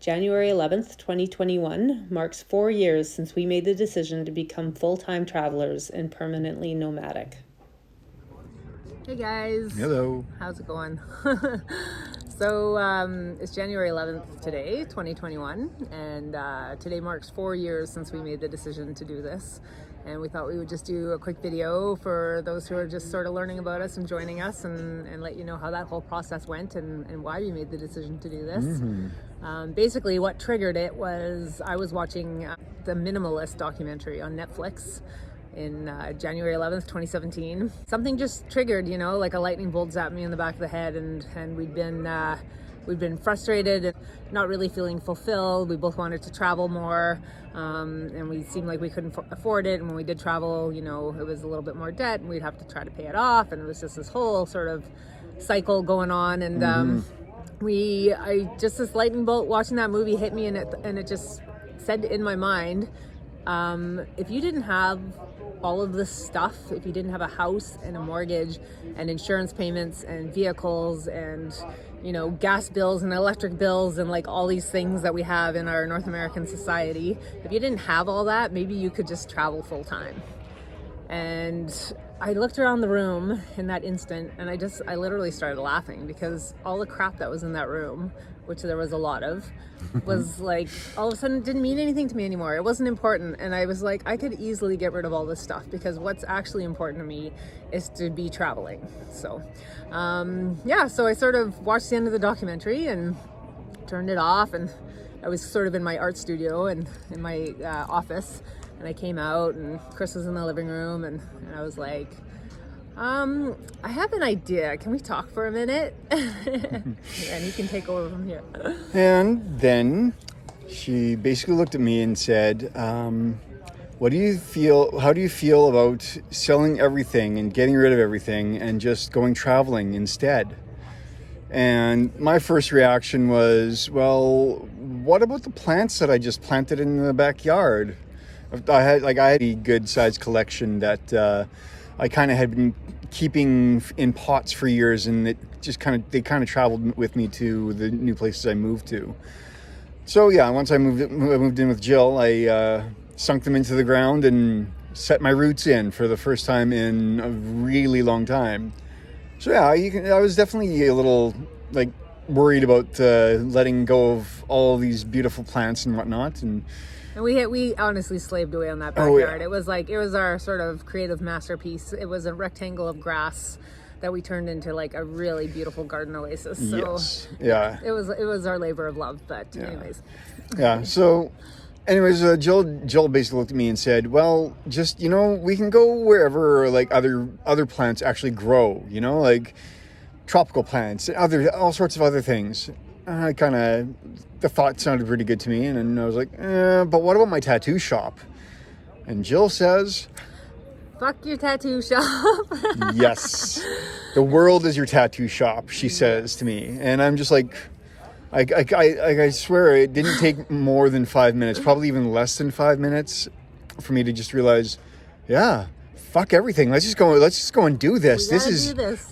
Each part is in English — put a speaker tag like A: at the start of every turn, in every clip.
A: January 11th, 2021 marks 4 years since we made the decision to become full-time travelers and permanently nomadic.
B: Hey guys.
C: Hello.
B: How's it going? So it's January 11th today, 2021, and today marks 4 years since we made the decision to do this. And we thought we would just do a quick video for those who are just sort of learning about us and joining us, and let you know how that whole process went and why we made the decision to do this. Basically what triggered it was I was watching the Minimalist documentary on Netflix in January 11th, 2017. Something just triggered, you know, like a lightning bolt zapped me in the back of the head, and we'd been frustrated and not really feeling fulfilled. We both wanted to travel more, and we seemed like we couldn't afford it. And when we did travel, you know, it was a little bit more debt, and we'd have to try to pay it off. And it was just this whole sort of cycle going on. And this lightning bolt watching that movie hit me, and it just said in my mind, if you didn't have all of this stuff, if you didn't have a house and a mortgage and insurance payments and vehicles and, you know, gas bills and electric bills and like all these things that we have in our North American society, if you didn't have all that, maybe you could just travel full time. And I looked around the room in that instant, and I literally started laughing, because all the crap that was in that room, which there was a lot of, was like, all of a sudden didn't mean anything to me anymore. It wasn't important. And I was like, I could easily get rid of all this stuff, because what's actually important to me is to be traveling. So, so I sort of watched the end of the documentary and turned it off, and I was sort of in my art studio and in my office. And I came out, and Chris was in the living room, and I was like, I have an idea. Can we talk for a minute? And you can take over from here.
C: And then she basically looked at me and said, how do you feel about selling everything and getting rid of everything and just going traveling instead? And my first reaction was, well, what about the plants that I just planted in the backyard? I had a good sized collection that I kind of had been keeping in pots for years, and they kind of traveled with me to the new places I moved to. So yeah, once I moved in with Jill, I sunk them into the ground and set my roots in for the first time in a really long time. So yeah, I was definitely a little worried about letting go of all these beautiful plants and whatnot. And
B: we honestly slaved away on that backyard.
C: Oh, yeah.
B: It was our sort of creative masterpiece. It was a rectangle of grass that we turned into like a really beautiful garden oasis. So
C: yes. Yeah.
B: It was our labor of love. But anyways.
C: Yeah. So anyways, Jill basically looked at me and said, well, just, you know, we can go wherever other plants actually grow, you know, like tropical plants, all sorts of other things. The thought sounded pretty good to me, and I was like, but what about my tattoo shop? And Jill says,
B: fuck your tattoo shop.
C: Yes, the world is your tattoo shop, she says to me. And I'm just like, I swear it didn't take more than 5 minutes, probably even less than 5 minutes, for me to just realize, yeah, fuck everything. Let's just go and do this.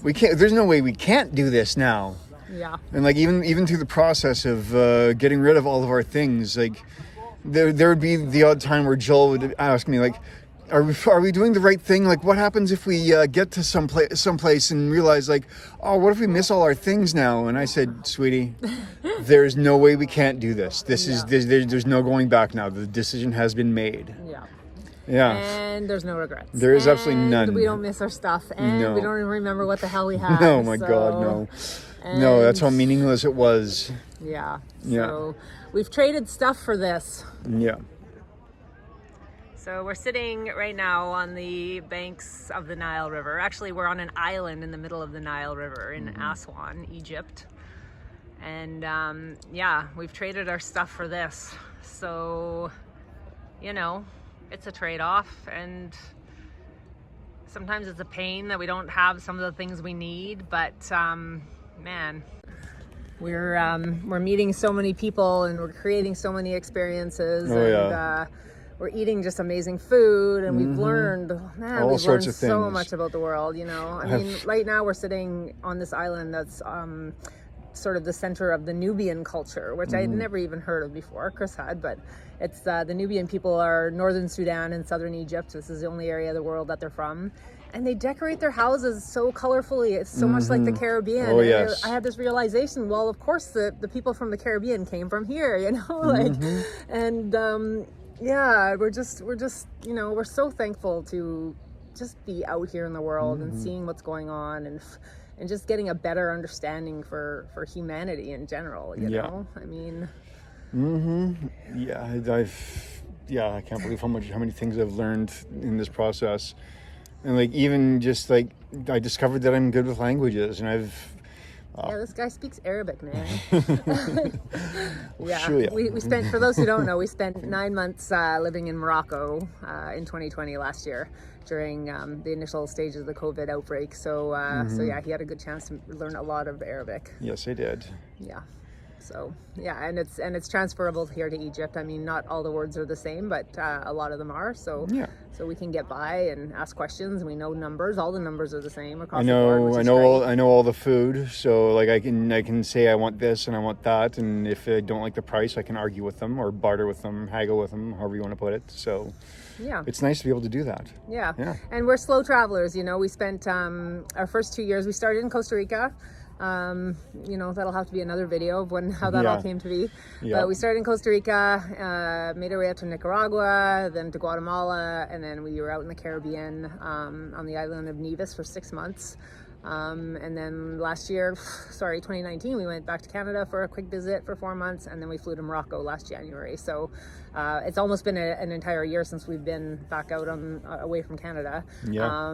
C: We can't. There's no way we can't do this now.
B: Yeah.
C: And even through the process of getting rid of all of our things, like there would be the odd time where Joel would ask me, like, are we doing the right thing? Like, what happens if we get to someplace and realize, like, oh, what if we miss all our things now? And I said, sweetie, there's no way we can't do this. There's no going back now. The decision has been made.
B: Yeah.
C: Yeah.
B: And there's no regrets.
C: There is absolutely none.
B: We don't miss our stuff, and we don't even remember what the hell we had.
C: No, my God, no. No, that's how meaningless it was.
B: Yeah.
C: Yeah.
B: So we've traded stuff for this.
C: Yeah.
B: So we're sitting right now on the banks of the Nile River. Actually, we're on an island in the middle of the Nile River in Aswan, Egypt. And we've traded our stuff for this. So, you know, it's a trade-off, and sometimes it's a pain that we don't have some of the things we need, but man, we're meeting so many people, and we're creating so many experiences. We're eating just amazing food, and we've learned,
C: all sorts of
B: so
C: things.
B: Much about the world, you know. I mean, right now we're sitting on this island that's sort of the center of the Nubian culture, which I had never even heard of before. Chris had, but it's the Nubian people are northern Sudan and southern Egypt. This is the only area of the world that they're from. And they decorate their houses so colorfully. It's so much like the Caribbean.
C: Oh, yes.
B: I had this realization, well, of course, the people from the Caribbean came from here, you know? Like, and yeah, we're just, you know, we're so thankful to just be out here in the world and seeing what's going on and just getting a better understanding for humanity in general, you know? I mean...
C: Yeah, I can't believe how many things I've learned in this process. And like, even just like, I discovered that I'm good with languages, and
B: yeah, this guy speaks Arabic, man. Yeah,
C: Sure, yeah.
B: we spent, for those who don't know, we spent 9 months living in Morocco in 2020 last year during the initial stages of the COVID outbreak. So, so yeah, he had a good chance to learn a lot of Arabic.
C: Yes, I did.
B: Yeah. So yeah, and it's transferable here to Egypt. I mean, not all the words are the same, but a lot of them are. So
C: Yeah.
B: so we can get by and ask questions, and we know numbers. All the numbers are the same across
C: I
B: the board.
C: know,
B: Which
C: I
B: is
C: know,
B: great.
C: I know all the food. So like, I can say I want this and I want that, and if I don't like the price, I can argue with them or barter with them, haggle with them, however you want to put it. So
B: Yeah.
C: it's nice to be able to do that.
B: Yeah.
C: Yeah.
B: And we're slow travelers, you know. We spent our first 2 years, we started in Costa Rica. You know, that'll have to be another video of how that all
C: Yeah.
B: came to be.
C: Yeah.
B: But we started in Costa Rica, made our way up to Nicaragua, then to Guatemala, and then we were out in the Caribbean on the island of Nevis for 6 months. And then last year, 2019, we went back to Canada for a quick visit for 4 months, and then we flew to Morocco last January. So it's almost been an entire year since we've been back out away from Canada.
C: Yeah.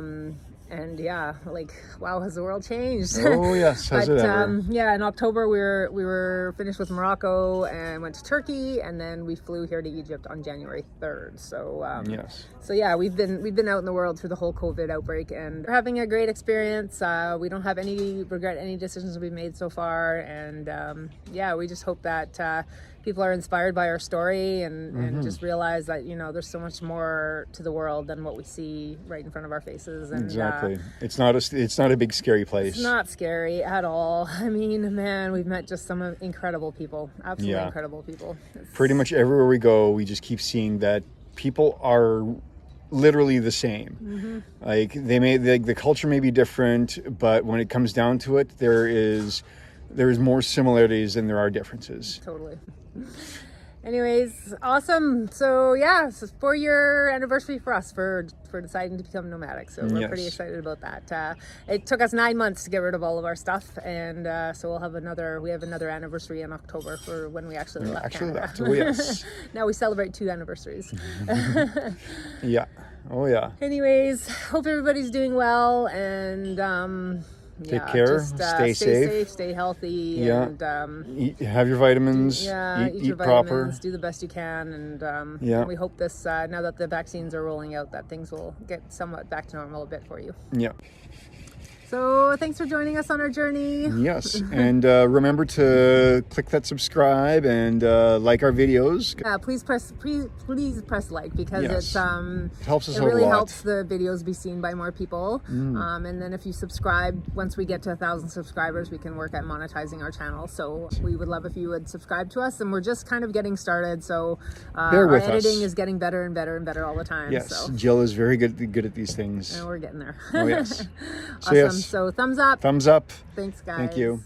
B: And yeah, like, wow, has the world changed?
C: Oh yes, has
B: But
C: it ever?
B: yeah, in October we were finished with Morocco and went to Turkey, and then we flew here to Egypt on January 3rd. So
C: Yes.
B: so yeah, we've been out in the world through the whole COVID outbreak, and we're having a great experience. We don't have any regret any decisions we've made so far, and yeah, we just hope that people are inspired by our story and just realize that, you know, there's so much more to the world than what we see right in front of our faces. And
C: Exactly. It's not a big scary place.
B: it's not scary at all. I mean, man, we've met just some incredible people, absolutely
C: Yeah.
B: incredible people.
C: Pretty much everywhere we go, we just keep seeing that people are literally the same. Like, the culture may be different, but when it comes down to it, there is more similarities than there are differences.
B: Totally. Anyways, awesome. So yeah, it's a 4-year anniversary for us for deciding to become nomadic. So we're pretty
C: Yes.
B: excited about that. It took us 9 months to get rid of all of our stuff, and so we have another anniversary in October for when we actually left Canada.
C: Oh yes.
B: Now we celebrate 2 anniversaries.
C: Yeah. Oh yeah.
B: Anyways, hope everybody's doing well, and
C: Take care,
B: just,
C: stay
B: safe,
C: safe.
B: stay healthy,
C: Yeah.
B: and
C: Have your vitamins.
B: yeah, eat your
C: eat proper.
B: vitamins, do the best you can, and
C: Yeah.
B: we hope this now that the vaccines are rolling out, that things will get somewhat back to normal a bit for you.
C: Yeah.
B: So thanks for joining us on our journey.
C: Yes. And remember to click that subscribe and like our videos.
B: Please press like, because
C: Yes.
B: it
C: Helps us
B: it
C: out a
B: really
C: lot.
B: helps the videos be seen by more people. And then if you subscribe, once we get to 1,000 subscribers, we can work at monetizing our channel. So we would love if you would subscribe to us, and we're just kind of getting started. So
C: Bear
B: our
C: with us.
B: editing is getting better and better and better all the time.
C: Yes.
B: So
C: Jill is very good at these things.
B: and we're getting there.
C: Oh yes. So
B: Awesome.
C: yes.
B: So thumbs up.
C: Thumbs up.
B: Thanks, guys.
C: Thank you.